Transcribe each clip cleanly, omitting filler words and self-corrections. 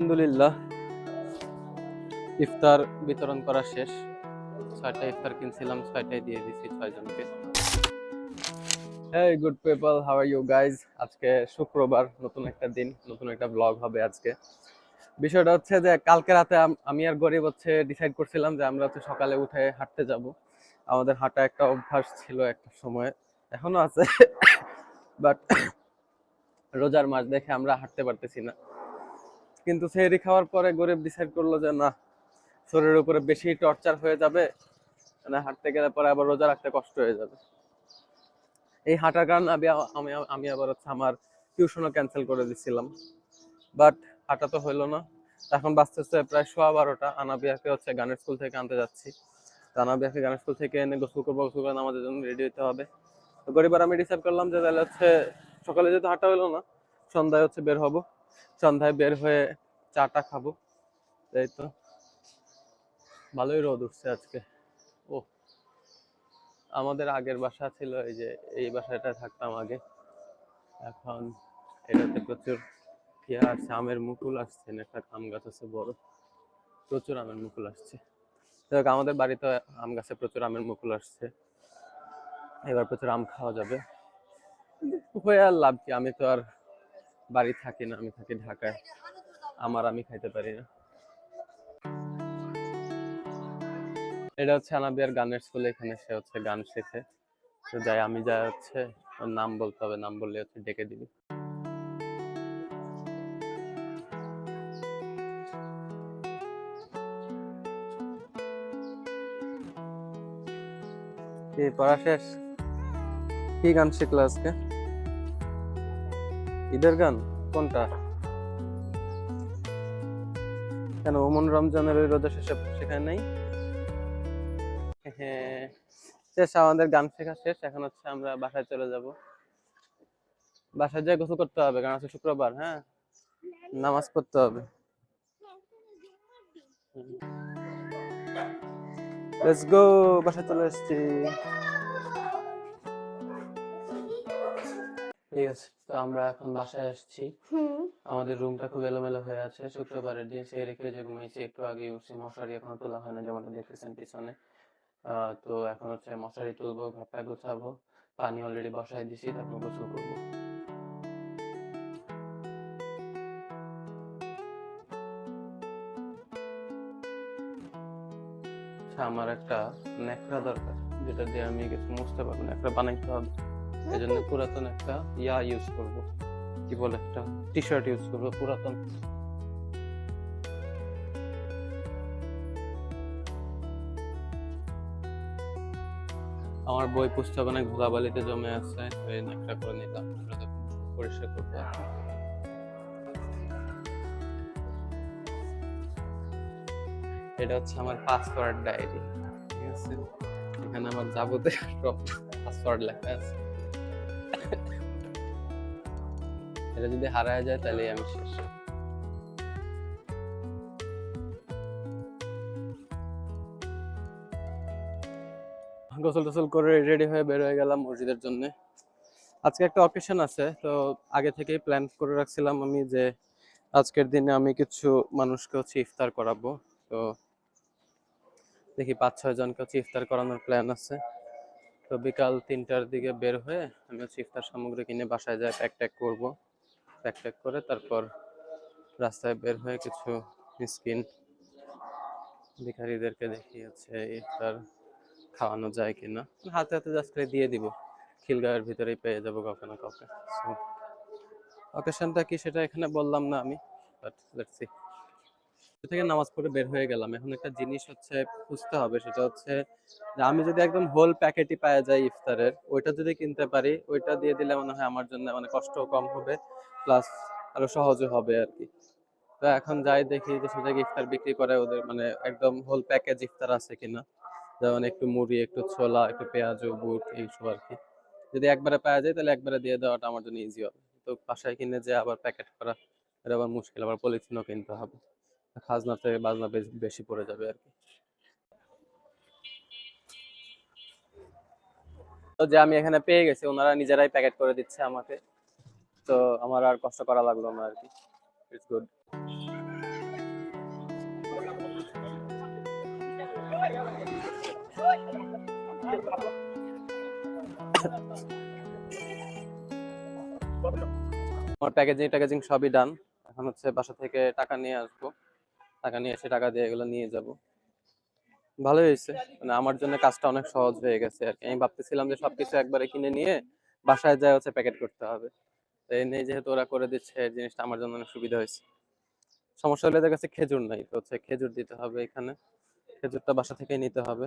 আলহামদুলিল্লাহ, ইফতার বিতরণ করা শেষ। 6টা ইফতার কিনছিলাম, 6টাই দিয়ে দিছি 6 জনকে। Hey good people, how are you guys? আজকে শুক্রবার, নতুন একটা দিন, নতুন একটা ব্লগ হবে আজকে। বিষয়টা হচ্ছে যে কালকে রাতে আমি আর গরিব ডিসাইড করছিলাম যে আমরা সকালে উঠে হাঁটতে যাব। আমাদের হাঁটা একটা অভ্যাস ছিল একটা সময়, এখনো আছে, বাট রোজার মাস দেখে আমরা হাঁটতে পারতেছি না। কিন্তু সেহরি খাওয়ার পরে গরিব ডিসাইড করলো যে না, শরীরের উপরে বেশি টর্চার হয়ে যাবে, মানে হাঁটতে গেলে পরে আবার রোজা রাখতে কষ্ট হয়ে যাবে। এই হাঁটার কারণে আমি আবার আমার টিউশনও ক্যান্সেল করে দিছিলাম। বাট হাঁটা তো হইলো না। এখন বাঁচতেছে প্রায় 12:15। আনাবিয়াকে গানের স্কুল থেকে আনতে যাচ্ছি। আনাবিয়াকে গানের স্কুল থেকে এনে গোসল করবো, গোসল করে আমাদের জন্য রেডি হতে হবে। তো গরিবার আমি ডিসাইড করলাম যে তাহলে সকালে যেহেতু হাঁটা হইলো না, সন্ধ্যায় বের হব। সন্ধ্যায় বের হয়ে চাটা খাবো। এই তো ভালোই রোদ উঠছে আজকে। ও, আমাদের আগের বাসা ছিল এই বাসাটা থাকতাম আগে। এখন এটাতে প্রচুর আসছে, আমের মুকুল আসছে, একটা আম গাছ আছে বড়, প্রচুর আমের মুকুল আসছে। আমাদের বাড়িতে আম গাছে প্রচুর আমের মুকুল আসছে, এবার প্রচুর আম খাওয়া যাবে। হয়ে আর লাভ কি, আমি তো আর বাড়ি থাকি না, আমি থাকি ঢাকায়। আমি খাইতে পারি না। এটা আনাবিয়ার গানের স্কুলে, এখানে সে গান শেখে। তো যাই, আমি যা ওর নাম বলতে হবে, নাম বললে ডেকে দিবি। কি পড়া শেষ? কি গান শিখলো আজকে? ঈদের গান? কোনটা? কেন, ওমন রমজানের ওই রোজা শেষে শেখায় নাই? হ্যাঁ, শেষ, আমাদের গান শেখা শেষ। এখন আমরা বাসায় চলে যাব। বাসায় যেয়ে গোসল করতে হবে, কারণ শুক্রবার। হ্যাঁ, নামাজ পড়তে হবে। লেটস গো, বাসায় চলে এসেছি। ঠিক আছে, তো আমরা এখন বাসায় আসছি। আমাদের রুমটা খুব এলোমেলো হয়ে আছে। শুক্রবারের দিন সে রেখে যে ঘুমিয়েছি, একটু আগে উঠছি। মশারি এখনো তোলা হয় না, যেমন দেখতেছেন পিছনে। তো এখন মশারি তুলবো, ঘরটা গোছাবো, পানি অলরেডি বসাই দিছি, তারপর গোসল করবো। আমার একটা ন্যাকড়া দরকার, যেটা দিয়ে আমি কিছু মুছতে পারবো, ন্যাকড়া বানাইতে হবে। এই জন্য পুরাতন একটা ইউজ করবো, কি বলে, একটা টি শার্ট ইউজ করবো পুরাতন। আমার বই পুস্তক অনেক ধুলাবালিতে জমে আছে, এই ন্যাকড়া করে নিলাম, পরিষ্কার করতে। এটা আমার পাসওয়ার্ড ডায়েরি, ঠিক আছে? এখানে আমার যাবতীয় সব পাসওয়ার্ড লেখা আছে। এটা যদি হারায় যায় তাহলে আমি শেষ। গোসল টোসল করে রেডি হয়ে বের হয়ে গেলাম মসজিদের জন্য। আজকে একটা অকেশন আছে, তো আগে থেকেই প্ল্যান করে রাখছিলাম আমি যে আজকের দিনে আমি কিছু মানুষকে ইফতার করাবো। তো দেখি 5-6 জনকে ইফতার করানোর প্ল্যান আছে। তো বিকাল 3টার দিকে বের হয়ে আমি ইফতার সামগ্রী কিনে বাসায় যাই, প্যাক করবো। প্যাক করে তারপর রাস্তায় বের হয়ে কিছু মিসকিন ভিখারিদেরকে দেখি ইফতার খাওয়ানো যায় কিনা, হাতে হাতে জাস্ট দিয়ে দিব। খিলগাঁওয়ের ভিতরেই পেয়ে যাবো কাউকে না কাউকে। অকেশনটা কি সেটা এখানে বললাম না আমি, বাট লেটস সি। থেকে নামাজ পড়ে বের হয়ে গেলাম। এখন একটা জিনিস খুঁজতে হবে, সেটা যে আমি যদি একদম হোল প্যাকেটই পাওয়া যায় ইফতারের, ওইটা যদি কিনতে পারি, ওইটা দিয়ে দিলে মনে হয় আমার জন্য মানে কষ্ট কম হবে, প্লাস আরো সহজে হবে আর কি। তো এখন যাই দেখি যে সে জায়গায় ইফতার বিক্রি করে, ওদের মানে একদম হোল প্যাকেজ ইফতার আছে কিনা, যেমন একটু মুড়ি, একটু ছোলা, একটু পেঁয়াজ, বুট, এইসব আর কি। যদি একবারে পাওয়া যায় তাহলে একবারে দিয়ে দেওয়াটা আমার জন্য ইজি হবে। তো বাসায় কিনে যে আবার প্যাকেট করা, এটা আবার মুশকিল, আবার পলিথিনও কিনতে হবে, খাজনা থেকে বাজনা বেশি পড়ে যাবে আর কি। তো যে আমি এখানে পেয়ে গেছি, ওনারা নিজেরাই প্যাকেট করে দিচ্ছে আমাকে, তো আমার আর কষ্ট করা লাগলো না আর কি। It's good. আমার প্যাকেজিং ট্যাকেজিং সবই ডান। এখন হচ্ছে বাসা থেকে টাকা নিয়ে আসবো, টাকা নিয়ে এসে টাকা দিয়ে এগুলো নিয়ে যাব। ভালোই হয়েছে, মানে আমার জন্য কাজটা অনেক সহজ হয়ে গেছে আর কি। আমি ভাবতেছিলাম যে সবকিছু একবারে কিনে নিয়ে বাসায় যায় হচ্ছে প্যাকেট করতে হবে, তো এই নিয়ে যেহেতু ওরা করে দিচ্ছে এই জিনিসটা আমার জন্য অনেক সুবিধা হয়েছে। সমস্যা হলে এদের কাছে খেজুর নাই, তো হচ্ছে খেজুর দিতে হবে এখানে, খেজুরটা বাসা থেকে নিতে হবে।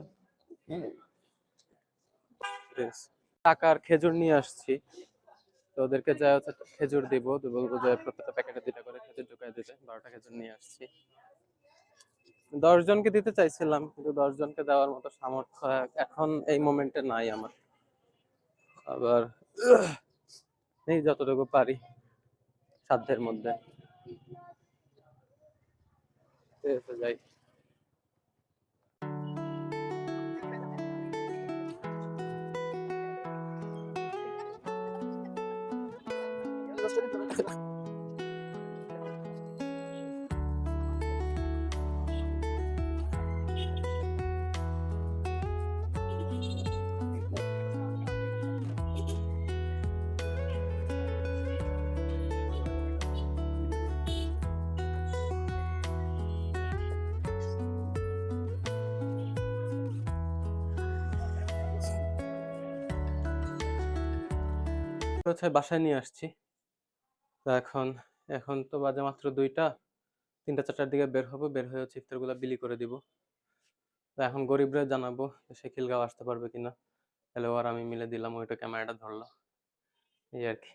বেশ। টাকা আর খেজুর নিয়ে আসছি, তো ওদেরকে যা হচ্ছে খেজুর দিব, তো বলবো যে প্রত্যেকটা প্যাকেটে 2টা করে খেজুর ঢুকাই দিতে। 12টা খেজুর নিয়ে আসছি। 10 জনকে দিতে চাইছিলাম, কিন্তু 10 জনকে দেওয়ার মতো সামর্থ্য এখন এই মোমেন্টে নাই আমার। আবার এই যতটুকু পারি সাধ্যের মধ্যে। ঠিক আছে, যাই। হচ্ছে বাসায় নিয়ে আসছি। তো এখন এখন তো বাজে মাত্র 2টা, 3টা 4টার দিকে বের হবো, বের হয়ে হচ্ছে ইফতারগুলো বিলি করে দিব। তো এখন গরিবরা জানাবো যে সে খিলগাঁও আসতে পারবে কিনা। তাহলে আর আমি মিলে দিলাম, ওইটা ক্যামেরাটা ধরলো, এই আর কি।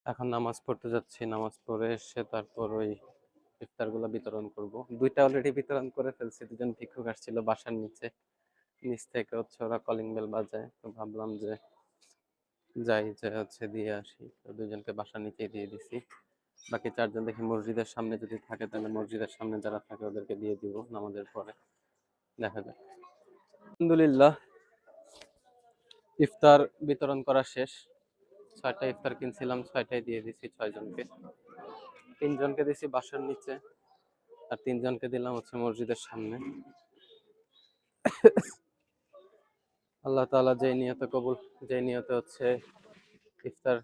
এখন নামাজ পড়তে যাচ্ছি, নামাজ পড়ে এসে তারপর ওই ইফতারগুলো বিতরণ করব। 2টা অলরেডি বিতরণ করে ফেলছি, 2জন ভিক্ষুক আসছিল বাসার নিচে, নিচ থেকে হচ্ছে ওরা কলিং বেল বাজায়, তো ভাবলাম যে যাই, যে হচ্ছে দিয়ে আসি। তো 2জনকে বাসার নিচে দিয়ে দিছি। বাকি 4জন দেখি মসজিদের সামনে যদি থাকে, তাহলে মসজিদের সামনে যারা থাকে ওদেরকে দিয়ে দিব নামাজের পরে, দেখা যাক। আলহামদুলিল্লাহ, ইফতার বিতরণ করা শেষ। 6টা ইফতার কিনছিলাম, 6টাই দিয়ে দিছি 6জনকে। 3জনকে দিছি বাসার নিচে, আর 3জনকে দিলাম হচ্ছে মসজিদের সামনে। আল্লাহ তাআলা যে নিয়তে কবুল, যে নিয়তে হচ্ছে ইফতার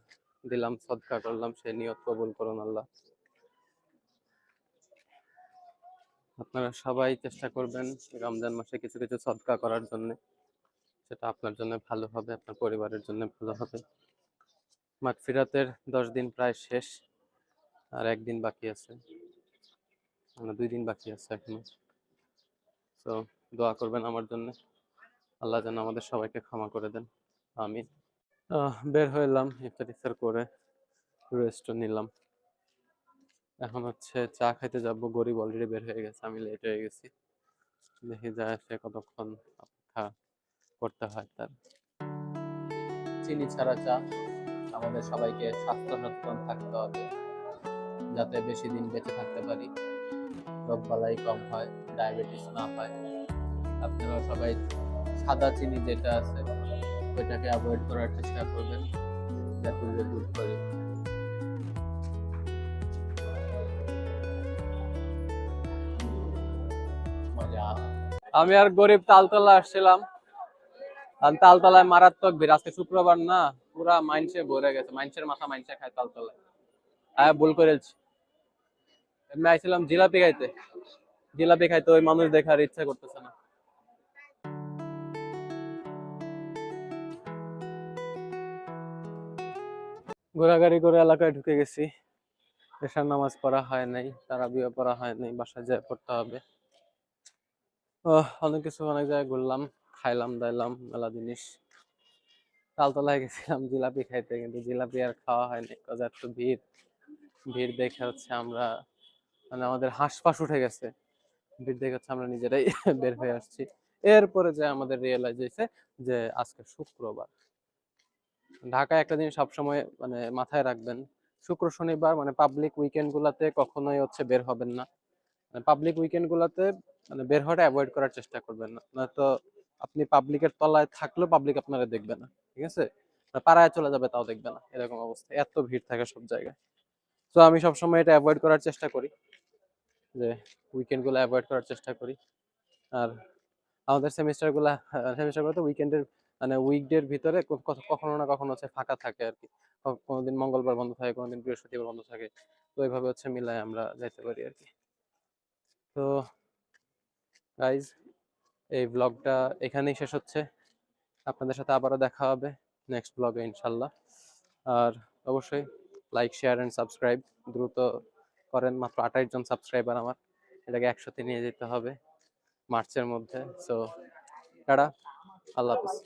দিলাম, সদকা করলাম, সেই নিয়ত কবুল করুন আল্লাহ। আপনারা সবাই চেষ্টা করবেন রমজান মাসে কিছু কিছু সদকা করার জন্য, সেটা আপনার জন্য ভালো হবে, আপনার পরিবারের জন্য ভালো হবে। মাগফিরাতের 10 দিন প্রায় শেষ, আর 1 দিন বাকি আছে, মানে 2 দিন বাকি আছে এখনো। তো দোয়া করবেন আমার জন্য, আল্লাহ যেন আমাদের সবাইকে ক্ষমা করে দেন, আমিন। বের হইলাম ইফতার করে, রেস্টও নিলাম। এখন হচ্ছে চা খাইতে যাব, গরিব অলরেডি বের হয়ে গেছে, আমি লেট হয়ে গেছি। দেখি যায় সে কতক্ষণ অপেক্ষা করতে হয় তার। চিনি ছাড়া চা। আমাদের সবাইকে স্বাস্থ্য সচেতন থাকতে হবে, যাতে বেশি দিন বেঁচে থাকতে পারি, রোগবালাই কম হয়, ডায়াবেটিস না হয়। আপনারা সবাই সাদা চিনি যেটা আছে ওইটাকে অ্যাভয়েড করার চেষ্টা করবেন, যাতে দূর করি। আমি আর গরিব তালতলা আসছিলাম, আর তালতলায় মারাত্মক ভিড়। আজকে শুক্রবার না, পুরা মাইনসে ভরে গেছে, মাইনসের মাথা মাইনসে খায় তালতলায়। ভুল করেছি, এমনি আইছিলাম জিলাপি খাইতে, জিলাপি খাইতে ওই মানুষ দেখার ইচ্ছা করতেছে না। ঘোরাঘুরি করে এলাকায় ঢুকে গেছি। এশার নামাজ পড়া হয় নাই, তারাবিও পড়া হয় নাই, বাসায় যেয়ে পড়তে হবে। অনেক কিছু, অনেক জায়গায় ঘুরলাম, খাইলাম দাইলাম মেলা জিনিস। তালতলায় গেছিলাম জিলাপি খাইতে, কিন্তু জিলাপি আর খাওয়া হয়নি, কাজ এত ভিড়। ভিড় দেখে হচ্ছে আমরা, মানে আমাদের হাঁসফাঁস উঠে গেছে। ভিড় দেখে হচ্ছে আমরা নিজেরাই বের হয়ে আসছি। এরপরে যে আমাদের রিয়েলাইজ হয়েছে যে আজকে শুক্রবার। ঢাকায় একটা জিনিস সবসময় মানে মাথায় রাখবেন, শুক্র শনিবার মানে পাবলিক উইকেন্ড গুলাতে কখনোই হচ্ছে বের হবেন না। পাবলিক উইকেন্ড গুলাতে মানে বের হওয়াটা অ্যাভয়েড করার চেষ্টা করবেন না, নয়তো আপনি পাবলিকের তলায় থাকলেও পাবলিক আপনারা দেখবে না, ঠিক আছে? পাড়ায় চলে যাবে তাও দেখবে না, এরকম অবস্থা, এত ভিড় থাকে সব জায়গায়। তো আমি সবসময় এটা অ্যাভয়েড করার চেষ্টা করি, যে উইকেন্ড গুলো অ্যাভয়েড করার চেষ্টা করি। আর আমাদের সেমিস্টারগুলো তো উইকেন্ডের মানে উইকডের ভিতরে কখনো না কখনো হচ্ছে ফাঁকা থাকে আর কি। কোনোদিন মঙ্গলবার বন্ধ থাকে, কোনোদিন বৃহস্পতিবার বন্ধ থাকে। তো এইভাবে হচ্ছে মিলায় আমরা যাইতে পারি আর কি। তো গাইজ, এই ব্লগটা এখানেই শেষ হচ্ছে। আপনাদের সাথে আবারও দেখা হবে নেক্সট ব্লগে ইনশাল্লাহ। আর অবশ্যই লাইক, শেয়ার অ্যান্ড সাবস্ক্রাইব দ্রুত করেন। মাত্র 28 জন সাবস্ক্রাইবার আমার, এটাকে 100-তে নিয়ে যেতে হবে মার্চের মধ্যে। সো টাটা, আল্লাহ হাফিজ।